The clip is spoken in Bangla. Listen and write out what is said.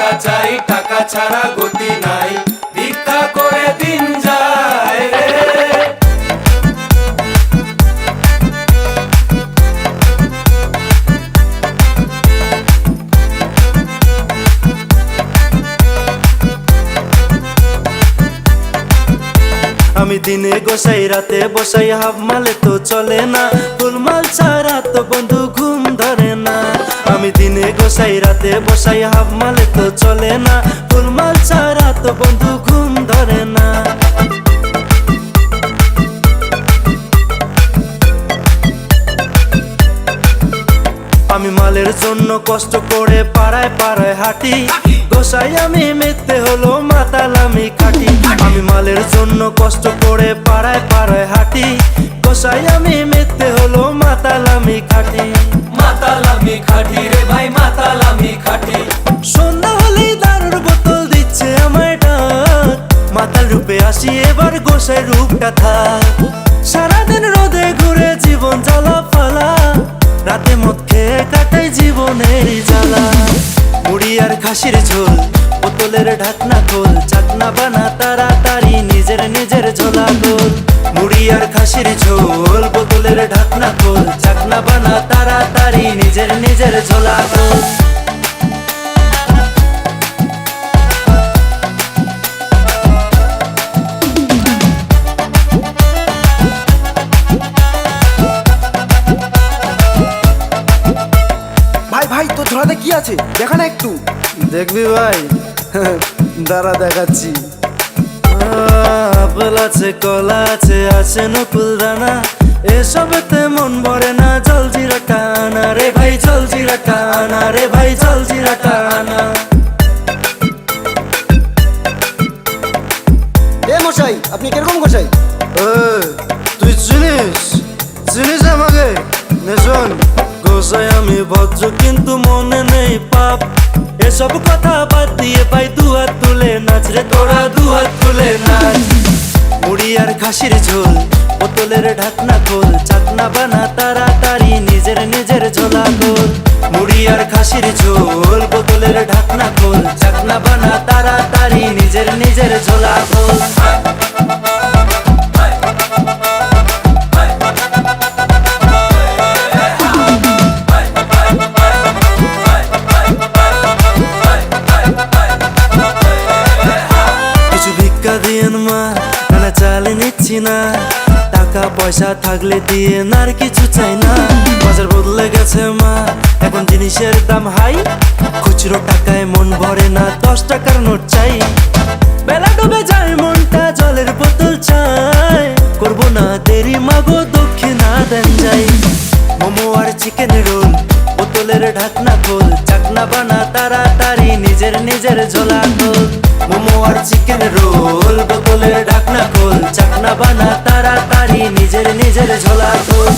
টাকা চাই, টাকা ছাড়া গতি নাই, ভিক্ষা করে দিন যায় রে। আমি দিনে গোসাই রাতে বসাই, হাফ মালে তো চলে না, ফুল মাল ছাড়া তো বন্ধু ঘুম ধরে না। আমি দিনে গোসাই রাতে বসাই, হাফ মালে তো চলে না, ফুল মাল ছাড়া তো বন্ধু ঘুম ধরে না। আমি মালের জন্য কষ্ট করে পাড়ায় পাড়ায় হাঁটি, গোসাই আমি মিথ্যে হলো মাতাল আমি খাটি। আমি মালের জন্য কষ্ট করে পাড়ায় পাড়ায় হাঁটি, গোসাই আমি মিথ্যে হলো মাতাল আমি খাটি। মাতাল আমি খাটি রে ভাই, মাতাল আমি খাটি। সন্ধ্যা হলেই দারুর বোতল দিচ্ছে আমায় ডাক, মাতাল রূপে আসি এবার গোসাই রূপটা থাক। সারাদিন রোদে ঘুরে জীবন জ্বালা ফালা, রাতে মদ খেয়ে কাটাই জীবনের জ্বালা। মুড়ি আর খাসির ঝোল, বোতলের ঢাকনা খোল, চাকনা বানা তাড়াতাড়ি নিজের নিজের ঝোলা গোল। মুড়ি আর খাসির ঝোল, বোতলের ঢাকনা খোল, চাকনা বানা তাড়াতাড়ি নিজের নিজের ঝোলা গোল। ভাই ভাই তোর ঝোলাতে কি আছে দেখা না একটু। দেখবি ভাই? দাঁড়া দেখাচ্ছি। আপেল আছে, কলা আছে, আছে নকুল দানা, এসবেতে মন ভরে না, জলজিরা টানা রে ভাই, জলজিরা টানা রে ভাই, জলজিরা টানা। এ মশাই আপনি কিরকম গোসাই? তুই চিনিস? চিনিস আমাকে? নেশন গোসাই আমি ভদ্র কিন্তু মনে নেই পাপ, এসব কথা বাদ দিয়ে ভাই দুহাত তুলে নাচ রে তোরা, দুহাত তুলে নাচ। মুড়ি আর খাসির ঝোল, বোতলের ঢাকনা খোল, চাকনা বানা তাড়াতাড়ি নিজের নিজের ঝোলা গোল। মুড়ি আর খাসির ঝোল, বোতলের ঢাকনা খোল, চাকনা বানা তাড়াতাড়ি নিজের নিজের ঝোলা গোল। না চালে নিচ্ছি না, টাকা পয়সা থাকলে দিয়ে না আর কিছু চাই না। বাজার বদলে গেছে মা, এখন জিনিসের দাম হাই, খুচরো টাকায় মন ভরে না, 10 টাকার নোট চাই। বেলা ডুবে যায় মনটা জলের বোতল চাই, করবো না দেরি মাগো দক্ষিণা দেন যাই। মোমো আর চিকেন রোল, বোতলের ঢাকনা খোল, চাকনা বানা তাড়াতাড়ি নিজের নিজের ঝোলা খোল। মোমো আর চিকেন রোল, বোতলের ঢাকনা খোল, চাকনা বানা তাড়াতাড়ি নিজের নিজের ঝোলা খোল।